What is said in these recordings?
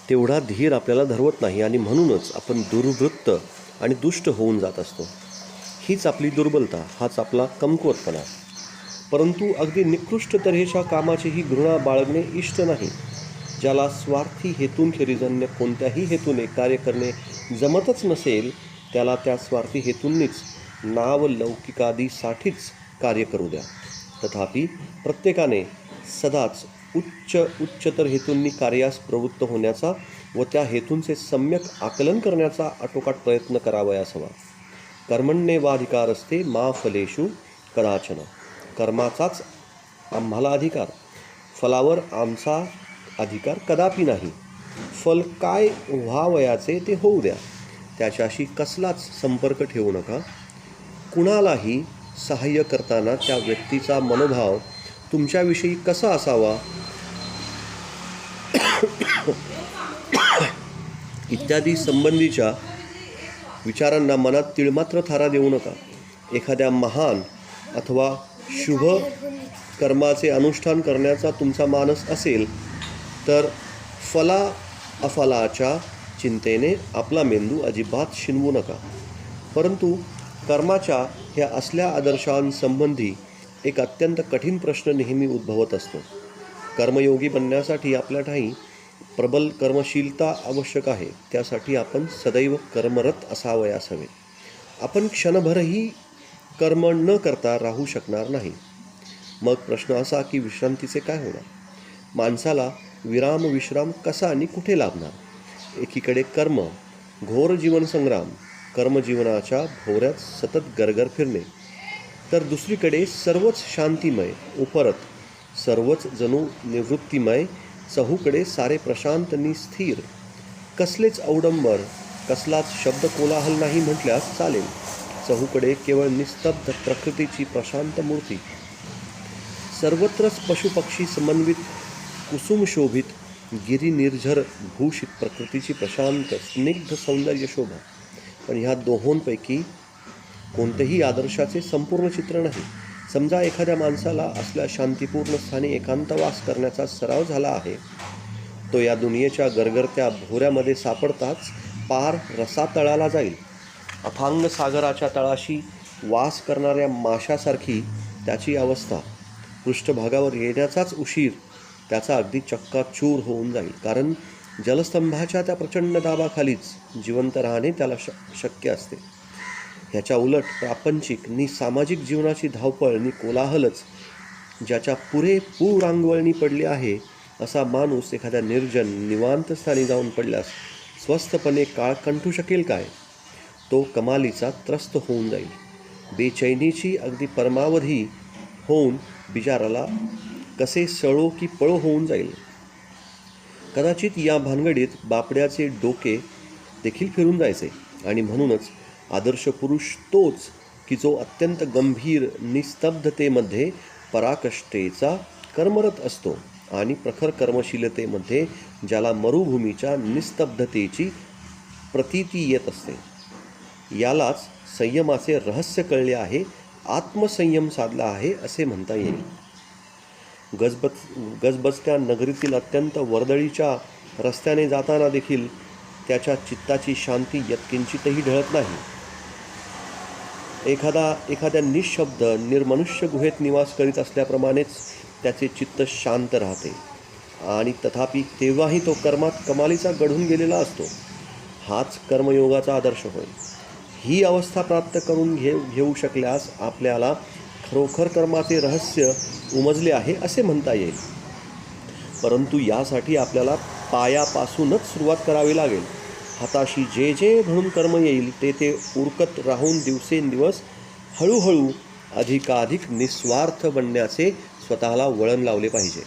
तेवढा धीर आपल्याला धरवत नाही आणि म्हणूनच आपण दुर्वृत्त आणि दुष्ट होऊन जात असतो. हीच आपली दुर्बलता, हाच आपला कमकुवतपणा. परंतु अगदी निकृष्ट तऱ्हेच्या कामाचीही घृणा बाळगणे इष्ट नाही. ज्याला स्वार्थी हेतूंखेरीज अन्य कोणत्याही हेतूने कार्य करणे जमतच नसेल, त्याला त्या स्वार्थी हेतूंनीच नावलौकिकादीसाठीच कार्य करू द्या. तथापि प्रत्येकाने सदाच उच्चतर हेतूंनी कार्यास प्रवृत्त होण्याचा व त्या हेतूंचे सम्यक आकलन करण्याचा आटोकाट प्रयत्न करावयास हवा. कर्मण्येवाधिकार असते मा फलेषु कदाचन. कर्माचाच आम्हाला अधिकार, फलावर आमचा अधिकार कदापि नाही. फल काय व्हावयाचे ते होऊ द्या, त्याच्याशी कसलाच संपर्क ठेवू नका. कुणालाही सहाय्य करताना त्या व्यक्तीचा मनोभाव तुमच्याविषयी कसा असावा इत्यादी संबंधीच्या विचारांना मनात तिळमात्र थारा देऊ नका. एखाद्या महान अथवा शुभ कर्माचे अनुष्ठान करण्याचा तुमचा मानस असेल तर फला अफलाच्या चिंतेने आपला मेंदू अजिबात शिनवू नका. परंतु कर्माच्या ह्या असल्या आदर्शांसंबंधी एक अत्यंत कठीण प्रश्न नेहमी उद्भवत असतो. कर्मयोगी बनण्यासाठी आपल्या ठाई प्रबल कर्मशीलता आवश्यक आहे. त्यासाठी आपण सदैव कर्मरत असावयास हवे. आपण क्षणभरही कर्म न करता राहू शकणार नाही. मग प्रश्न असा की विश्रांतीचे काय होणार? माणसाला विश्राम कसा आणि कुठे लाभणार? एकीकडे कर्म, घोर जीवनसंग्राम, कर्मजीवनाच्या भोवऱ्यात सतत गरगर फिरणे, तर दुसरीकडे सर्वच शांतिमय, उपरत सर्वच जणू निवृत्तिमय, चहूकडे सारे प्रशांत निस्थिर. कसलेच औडंबर, कसलाच शब्द कोलाहल नाही म्हटल्यास चालेल. चहूकडे केवळ निस्तब्ध प्रकृतीची प्रशांत मूर्ती. सर्वत्रच पशुपक्षी समन्वित, कुसुमशोभित, गिरिनिर्झर भूषित प्रकृतीची प्रशांत स्निग्ध सौंदर्य शोभा. पण ह्या दोहोंपैकी कोणतेही आदर्शाचे संपूर्ण चित्र नाही. समजा एखाद्या माणसाला असल्या शांतिपूर्ण स्थानी एकांतवास करण्याचा सराव झाला आहे. तो या दुनियेच्या गरगरत्या भोवऱ्यामध्ये सापडताच पार रसातळाला जाईल. अथांग सागराच्या तळाशी वास करणाऱ्या माशासारखी त्याची अवस्था. पृष्ठभागावर येण्याचाच उशीर त्याचा अगदी चक्काचूर होऊन जाईल. कारण जलस्तंभाच्या त्या प्रचंड दाबाखालीच जिवंत राहणे त्याला शक्य असते. ह्याच्या उलट प्रापंचिक नि सामाजिक जीवनाची धावपळ नि कोलाहलच ज्याच्या पुरेपूर अंगवळणी पडली आहे, असा माणूस एखाद्या निर्जन निवांत स्थानी जाऊन पडल्यास स्वस्थपणे काळ कंठू शकेल काय? तो कमालीचा त्रस्त होऊन जाईल. बेचैनीची अगदी परमावधी होऊन बिचाराला कसे सळो की पळो होऊन जाईल. कदाचित या भानगडीत बापड्याचे डोके देखील फिरून जायचे. आणि म्हणूनच आदर्श पुरुष तोच की जो अत्यंत गंभीर निस्तब्धतेमध्ये पराकष्टेचा कर्मरत असतो आणि प्रखर कर्मशीलतेमध्ये ज्याला मरुभूमीच्या निस्तब्धतेची प्रतीती येत असते. यालाच संयमाचे रहस्य कळले आहे, आत्मसंयम साधला आहे असे म्हणता येईल. गजबजत्या नगरीतील अत्यंत वर्दळीच्या रस्त्याने जाताना देखील त्याच्या चित्ताची शांती यत्किंचितही ढळत नाही. एखाद्या निःशब्द निर्मनुष्य गुहेत निवास करीत असल्याप्रमाणेच त्याचे चित्त शांत राहते. आणि तथापि तेव्हाही तो कर्मात कमालीचा गढून गेलेला असतो. हाच कर्मयोगाचा आदर्श होय. ही अवस्था प्राप्त करून घेऊ शकल्यास आपल्याला खरोखर कर्माचे रहस्य उमजले आहे असे म्हणता येईल. परंतु यासाठी आपल्याला पायापासूनच सुरुवात करावी लागेल. हाताशी जे जे म्हणून कर्म येईल ते उरकत राहून दिवसेंदिवस हळूहळू अधिकाधिक निस्वार्थ बनण्याचे स्वतःला वळण लावले पाहिजे.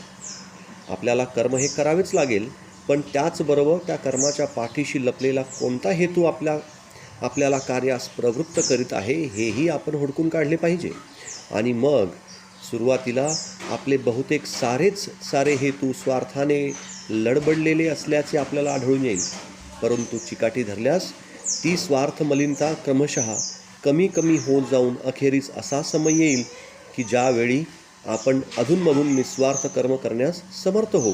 आपल्याला कर्म हे करावेच लागेल, पण त्याचबरोबर त्या कर्माच्या पाठीशी लपलेला कोणता हेतू आपल्याला कार्यास प्रवृत्त करीत आहे हेही आपण हुडकून काढले पाहिजे. आणि मग सुरुवातीला आपले बहुतेक सारे हेतू स्वार्थाने लडबडलेले असल्याचे आपल्याला आढळून येईल. परंतु चिकाटी धरल्यास ती स्वार्थ मलिनता क्रमशः कमी कमी होत जाऊन अखेरीस असा समय येईल की ज्यावेळी आपण अधूनमधून निस्वार्थ कर्म करण्यास समर्थ होऊ.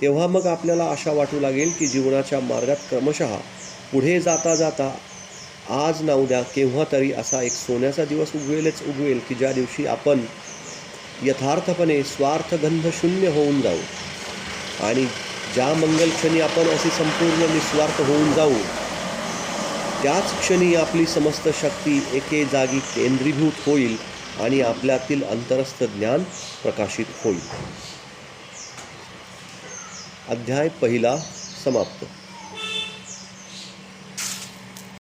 तेव्हा मग आपल्याला आशा वाटू लागेल की जीवनाच्या मार्गात क्रमशः पुढे जाता जाता आज ना उद्या केव्हा तरी असा एक सोन्याचा दिवस उगवेलच उगवेल की ज्या दिवशी आपण यथार्थपणे स्वार्थगंध शून्य होऊन जाऊ. आणि ज्या मंगल क्षणी आपण असे संपूर्ण निस्वार्थ होऊन जाऊ त्याच क्षणी आपली समस्त शक्ती एके जागी केंद्रीभूत होईल आणि आपल्यातील अंतरस्थ ज्ञान प्रकाशित होईल. अध्याय 1 समाप्त.